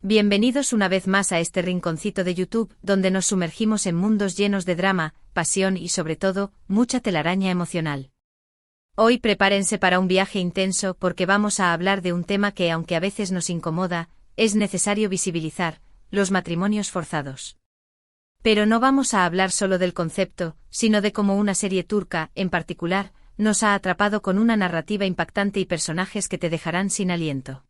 Bienvenidos una vez más a este rinconcito de YouTube, donde nos sumergimos en mundos llenos de drama, pasión y sobre todo, mucha telaraña emocional. Hoy prepárense para un viaje intenso porque vamos a hablar de un tema que, aunque a veces nos incomoda, es necesario visibilizar: los matrimonios forzados. Pero no vamos a hablar solo del concepto, sino de cómo una serie turca, en particular, nos ha atrapado con una narrativa impactante y personajes que te dejarán sin aliento.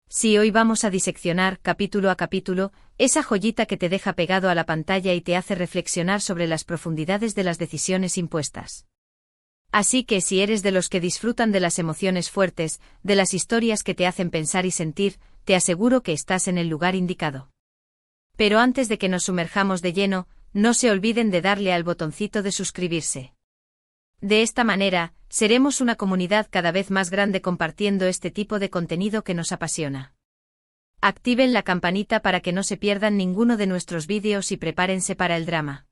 Sí, hoy vamos a diseccionar, capítulo a capítulo, esa joyita que te deja pegado a la pantalla y te hace reflexionar sobre las profundidades de las decisiones impuestas. Así que si eres de los que disfrutan de las emociones fuertes, de las historias que te hacen pensar y sentir, te aseguro que estás en el lugar indicado. Pero antes de que nos sumerjamos de lleno, no se olviden de darle al botoncito de suscribirse. De esta manera, seremos una comunidad cada vez más grande compartiendo este tipo de contenido que nos apasiona. Activen la campanita para que no se pierdan ninguno de nuestros vídeos y prepárense para el drama.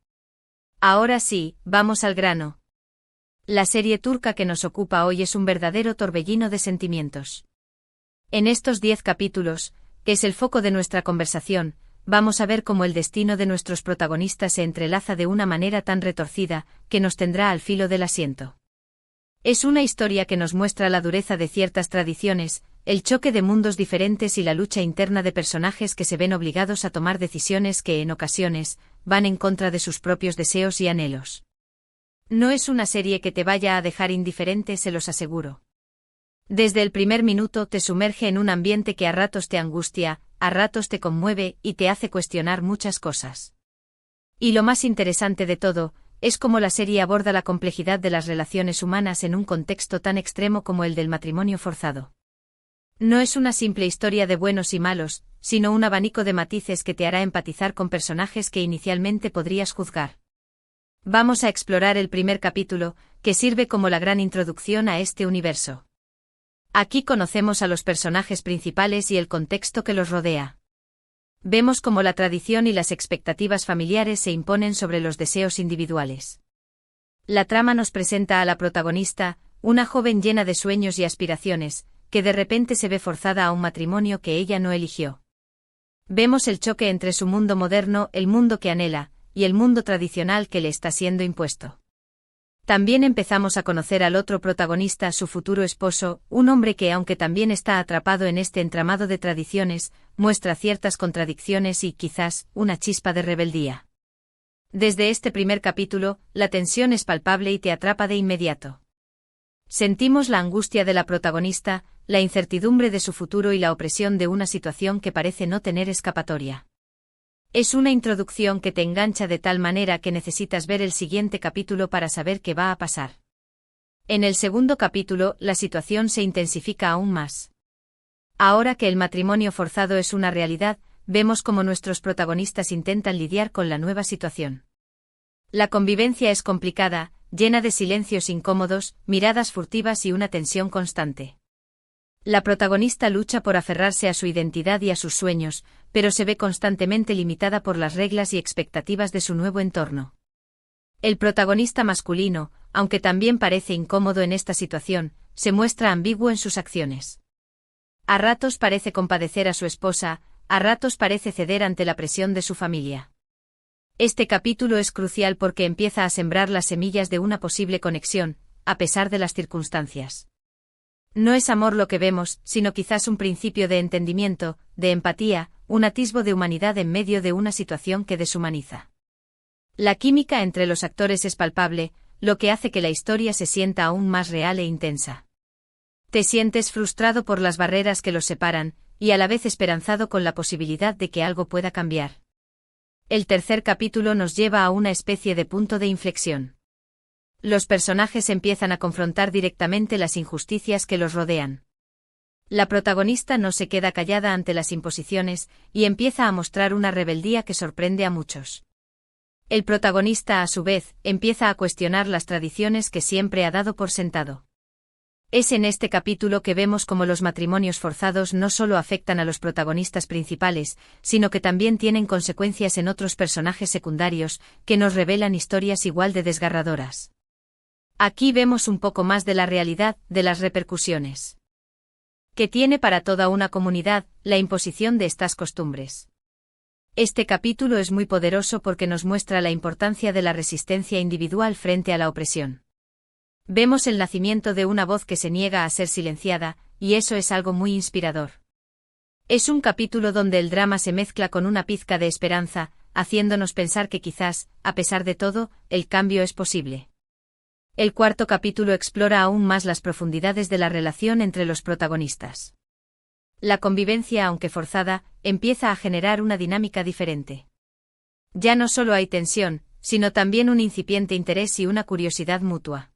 Ahora sí, vamos al grano. La serie turca que nos ocupa hoy es un verdadero torbellino de sentimientos. En estos 10 capítulos, que es el foco de nuestra conversación, vamos a ver cómo el destino de nuestros protagonistas se entrelaza de una manera tan retorcida, que nos tendrá al filo del asiento. Es una historia que nos muestra la dureza de ciertas tradiciones, el choque de mundos diferentes y la lucha interna de personajes que se ven obligados a tomar decisiones que, en ocasiones, van en contra de sus propios deseos y anhelos. No es una serie que te vaya a dejar indiferente, se los aseguro. Desde el primer minuto te sumerge en un ambiente que a ratos te angustia, a ratos te conmueve y te hace cuestionar muchas cosas. Y lo más interesante de todo, es cómo la serie aborda la complejidad de las relaciones humanas en un contexto tan extremo como el del matrimonio forzado. No es una simple historia de buenos y malos, sino un abanico de matices que te hará empatizar con personajes que inicialmente podrías juzgar. Vamos a explorar el primer capítulo, que sirve como la gran introducción a este universo. Aquí conocemos a los personajes principales y el contexto que los rodea. Vemos cómo la tradición y las expectativas familiares se imponen sobre los deseos individuales. La trama nos presenta a la protagonista, una joven llena de sueños y aspiraciones, que de repente se ve forzada a un matrimonio que ella no eligió. Vemos el choque entre su mundo moderno, el mundo que anhela, y el mundo tradicional que le está siendo impuesto. También empezamos a conocer al otro protagonista, su futuro esposo, un hombre que, aunque también está atrapado en este entramado de tradiciones, muestra ciertas contradicciones y, quizás, una chispa de rebeldía. Desde este primer capítulo, la tensión es palpable y te atrapa de inmediato. Sentimos la angustia de la protagonista, la incertidumbre de su futuro y la opresión de una situación que parece no tener escapatoria. Es una introducción que te engancha de tal manera que necesitas ver el siguiente capítulo para saber qué va a pasar. En el segundo capítulo, la situación se intensifica aún más. Ahora que el matrimonio forzado es una realidad, vemos cómo nuestros protagonistas intentan lidiar con la nueva situación. La convivencia es complicada, llena de silencios incómodos, miradas furtivas y una tensión constante. La protagonista lucha por aferrarse a su identidad y a sus sueños, pero se ve constantemente limitada por las reglas y expectativas de su nuevo entorno. El protagonista masculino, aunque también parece incómodo en esta situación, se muestra ambiguo en sus acciones. A ratos parece compadecer a su esposa, a ratos parece ceder ante la presión de su familia. Este capítulo es crucial porque empieza a sembrar las semillas de una posible conexión, a pesar de las circunstancias. No es amor lo que vemos, sino quizás un principio de entendimiento, de empatía, un atisbo de humanidad en medio de una situación que deshumaniza. La química entre los actores es palpable, lo que hace que la historia se sienta aún más real e intensa. Te sientes frustrado por las barreras que los separan, y a la vez esperanzado con la posibilidad de que algo pueda cambiar. El tercer capítulo nos lleva a una especie de punto de inflexión. Los personajes empiezan a confrontar directamente las injusticias que los rodean. La protagonista no se queda callada ante las imposiciones, y empieza a mostrar una rebeldía que sorprende a muchos. El protagonista, a su vez, empieza a cuestionar las tradiciones que siempre ha dado por sentado. Es en este capítulo que vemos cómo los matrimonios forzados no solo afectan a los protagonistas principales, sino que también tienen consecuencias en otros personajes secundarios, que nos revelan historias igual de desgarradoras. Aquí vemos un poco más de la realidad, de las repercusiones. que tiene para toda una comunidad la imposición de estas costumbres. Este capítulo es muy poderoso porque nos muestra la importancia de la resistencia individual frente a la opresión. Vemos el nacimiento de una voz que se niega a ser silenciada, y eso es algo muy inspirador. Es un capítulo donde el drama se mezcla con una pizca de esperanza, haciéndonos pensar que quizás, a pesar de todo, el cambio es posible. El cuarto capítulo explora aún más las profundidades de la relación entre los protagonistas. La convivencia, aunque forzada, empieza a generar una dinámica diferente. Ya no solo hay tensión, sino también un incipiente interés y una curiosidad mutua.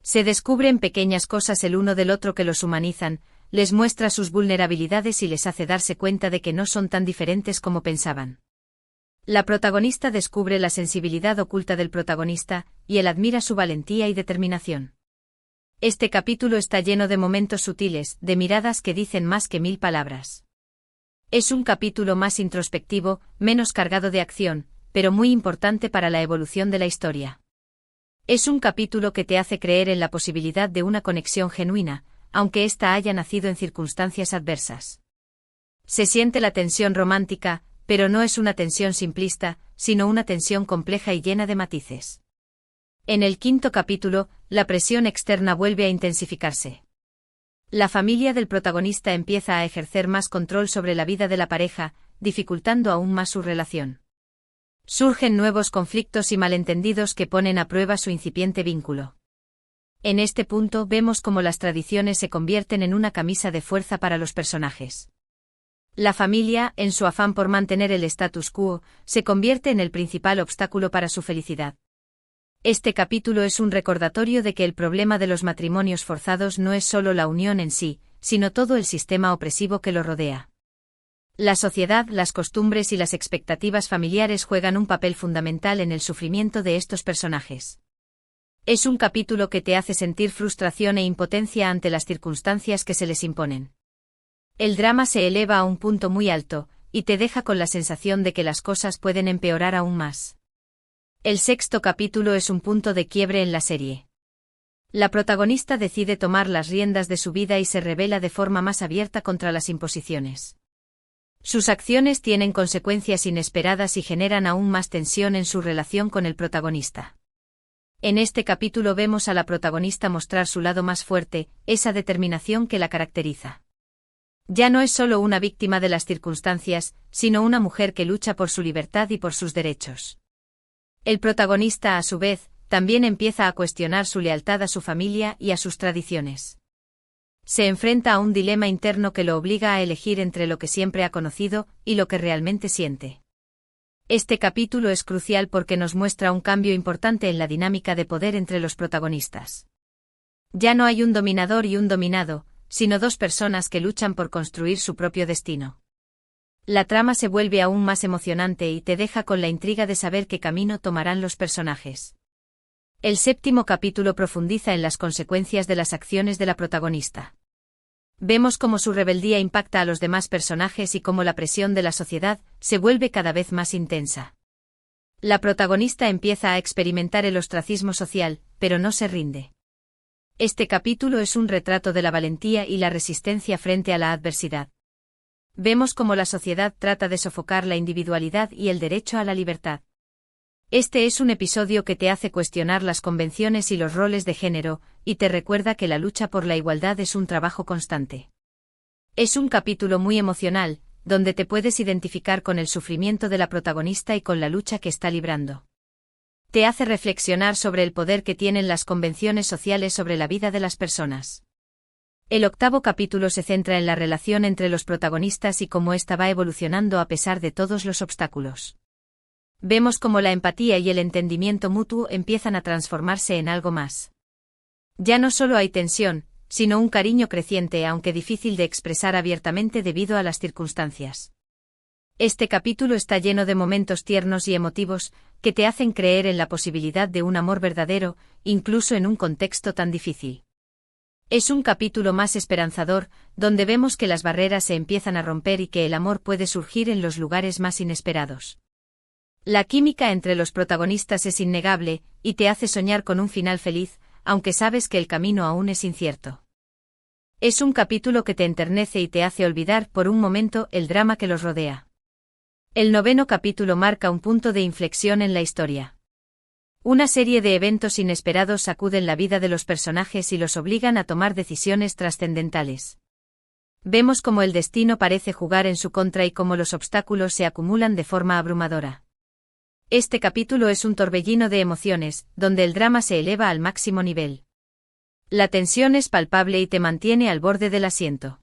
Se descubren pequeñas cosas el uno del otro que los humanizan, les muestra sus vulnerabilidades y les hace darse cuenta de que no son tan diferentes como pensaban. La protagonista descubre la sensibilidad oculta del protagonista, y él admira su valentía y determinación. Este capítulo está lleno de momentos sutiles, de miradas que dicen más que 1000 palabras. Es un capítulo más introspectivo, menos cargado de acción, pero muy importante para la evolución de la historia. Es un capítulo que te hace creer en la posibilidad de una conexión genuina, aunque ésta haya nacido en circunstancias adversas. Se siente la tensión romántica, pero no es una tensión simplista, sino una tensión compleja y llena de matices. En el quinto capítulo, la presión externa vuelve a intensificarse. La familia del protagonista empieza a ejercer más control sobre la vida de la pareja, dificultando aún más su relación. Surgen nuevos conflictos y malentendidos que ponen a prueba su incipiente vínculo. En este punto vemos cómo las tradiciones se convierten en una camisa de fuerza para los personajes. La familia, en su afán por mantener el status quo, se convierte en el principal obstáculo para su felicidad. Este capítulo es un recordatorio de que el problema de los matrimonios forzados no es solo la unión en sí, sino todo el sistema opresivo que lo rodea. La sociedad, las costumbres y las expectativas familiares juegan un papel fundamental en el sufrimiento de estos personajes. Es un capítulo que te hace sentir frustración e impotencia ante las circunstancias que se les imponen. El drama se eleva a un punto muy alto, y te deja con la sensación de que las cosas pueden empeorar aún más. El sexto capítulo es un punto de quiebre en la serie. La protagonista decide tomar las riendas de su vida y se revela de forma más abierta contra las imposiciones. Sus acciones tienen consecuencias inesperadas y generan aún más tensión en su relación con el protagonista. En este capítulo vemos a la protagonista mostrar su lado más fuerte, esa determinación que la caracteriza. Ya no es solo una víctima de las circunstancias, sino una mujer que lucha por su libertad y por sus derechos. El protagonista, a su vez, también empieza a cuestionar su lealtad a su familia y a sus tradiciones. Se enfrenta a un dilema interno que lo obliga a elegir entre lo que siempre ha conocido y lo que realmente siente. Este capítulo es crucial porque nos muestra un cambio importante en la dinámica de poder entre los protagonistas. Ya no hay un dominador y un dominado, sino dos personas que luchan por construir su propio destino. La trama se vuelve aún más emocionante y te deja con la intriga de saber qué camino tomarán los personajes. El séptimo capítulo profundiza en las consecuencias de las acciones de la protagonista. Vemos cómo su rebeldía impacta a los demás personajes y cómo la presión de la sociedad se vuelve cada vez más intensa. La protagonista empieza a experimentar el ostracismo social, pero no se rinde. Este capítulo es un retrato de la valentía y la resistencia frente a la adversidad. Vemos cómo la sociedad trata de sofocar la individualidad y el derecho a la libertad. Este es un episodio que te hace cuestionar las convenciones y los roles de género, y te recuerda que la lucha por la igualdad es un trabajo constante. Es un capítulo muy emocional, donde te puedes identificar con el sufrimiento de la protagonista y con la lucha que está librando. Te hace reflexionar sobre el poder que tienen las convenciones sociales sobre la vida de las personas. El octavo capítulo se centra en la relación entre los protagonistas y cómo ésta va evolucionando a pesar de todos los obstáculos. Vemos cómo la empatía y el entendimiento mutuo empiezan a transformarse en algo más. Ya no solo hay tensión, sino un cariño creciente aunque difícil de expresar abiertamente debido a las circunstancias. Este capítulo está lleno de momentos tiernos y emotivos, que te hacen creer en la posibilidad de un amor verdadero, incluso en un contexto tan difícil. Es un capítulo más esperanzador, donde vemos que las barreras se empiezan a romper y que el amor puede surgir en los lugares más inesperados. La química entre los protagonistas es innegable, y te hace soñar con un final feliz, aunque sabes que el camino aún es incierto. Es un capítulo que te enternece y te hace olvidar por un momento el drama que los rodea. El 9º capítulo marca un punto de inflexión en la historia. Una serie de eventos inesperados sacuden la vida de los personajes y los obligan a tomar decisiones trascendentales. Vemos cómo el destino parece jugar en su contra y cómo los obstáculos se acumulan de forma abrumadora. Este capítulo es un torbellino de emociones, donde el drama se eleva al máximo nivel. La tensión es palpable y te mantiene al borde del asiento.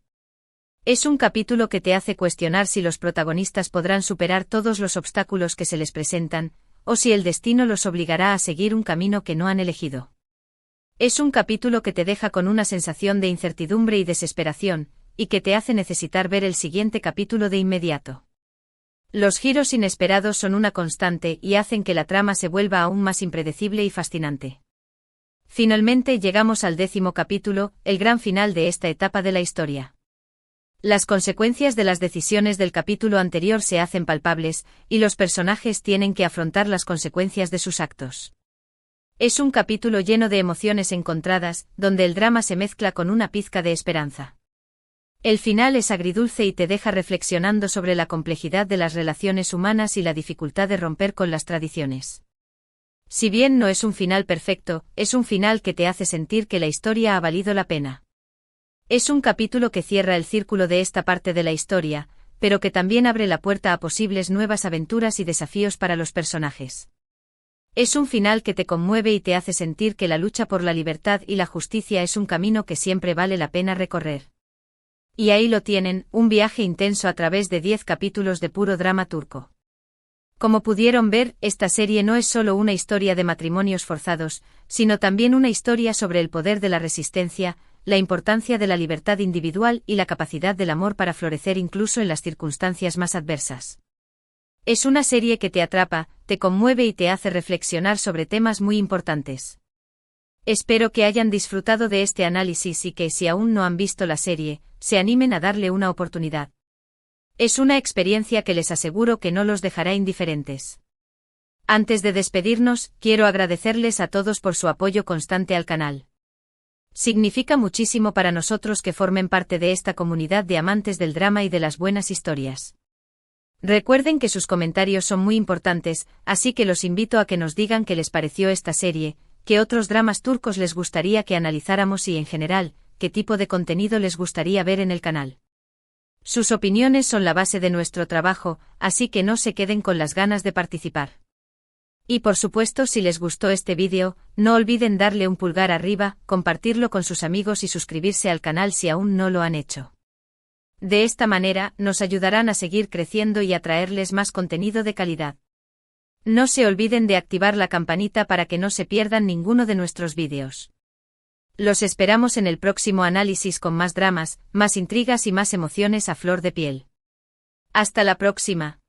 Es un capítulo que te hace cuestionar si los protagonistas podrán superar todos los obstáculos que se les presentan, o si el destino los obligará a seguir un camino que no han elegido. Es un capítulo que te deja con una sensación de incertidumbre y desesperación, y que te hace necesitar ver el siguiente capítulo de inmediato. Los giros inesperados son una constante y hacen que la trama se vuelva aún más impredecible y fascinante. Finalmente llegamos al 10º capítulo, el gran final de esta etapa de la historia. Las consecuencias de las decisiones del capítulo anterior se hacen palpables, y los personajes tienen que afrontar las consecuencias de sus actos. Es un capítulo lleno de emociones encontradas, donde el drama se mezcla con una pizca de esperanza. El final es agridulce y te deja reflexionando sobre la complejidad de las relaciones humanas y la dificultad de romper con las tradiciones. Si bien no es un final perfecto, es un final que te hace sentir que la historia ha valido la pena. Es un capítulo que cierra el círculo de esta parte de la historia, pero que también abre la puerta a posibles nuevas aventuras y desafíos para los personajes. Es un final que te conmueve y te hace sentir que la lucha por la libertad y la justicia es un camino que siempre vale la pena recorrer. Y ahí lo tienen, un viaje intenso a través de 10 capítulos de puro drama turco. Como pudieron ver, esta serie no es solo una historia de matrimonios forzados, sino también una historia sobre el poder de la resistencia, la importancia de la libertad individual y la capacidad del amor para florecer incluso en las circunstancias más adversas. Es una serie que te atrapa, te conmueve y te hace reflexionar sobre temas muy importantes. Espero que hayan disfrutado de este análisis y que, si aún no han visto la serie, se animen a darle una oportunidad. Es una experiencia que les aseguro que no los dejará indiferentes. Antes de despedirnos, quiero agradecerles a todos por su apoyo constante al canal. Significa muchísimo para nosotros que formen parte de esta comunidad de amantes del drama y de las buenas historias. Recuerden que sus comentarios son muy importantes, así que los invito a que nos digan qué les pareció esta serie, qué otros dramas turcos les gustaría que analizáramos y, en general, qué tipo de contenido les gustaría ver en el canal. Sus opiniones son la base de nuestro trabajo, así que no se queden con las ganas de participar. Y por supuesto, si les gustó este vídeo, no olviden darle un pulgar arriba, compartirlo con sus amigos y suscribirse al canal si aún no lo han hecho. De esta manera, nos ayudarán a seguir creciendo y a traerles más contenido de calidad. No se olviden de activar la campanita para que no se pierdan ninguno de nuestros vídeos. Los esperamos en el próximo análisis con más dramas, más intrigas y más emociones a flor de piel. Hasta la próxima.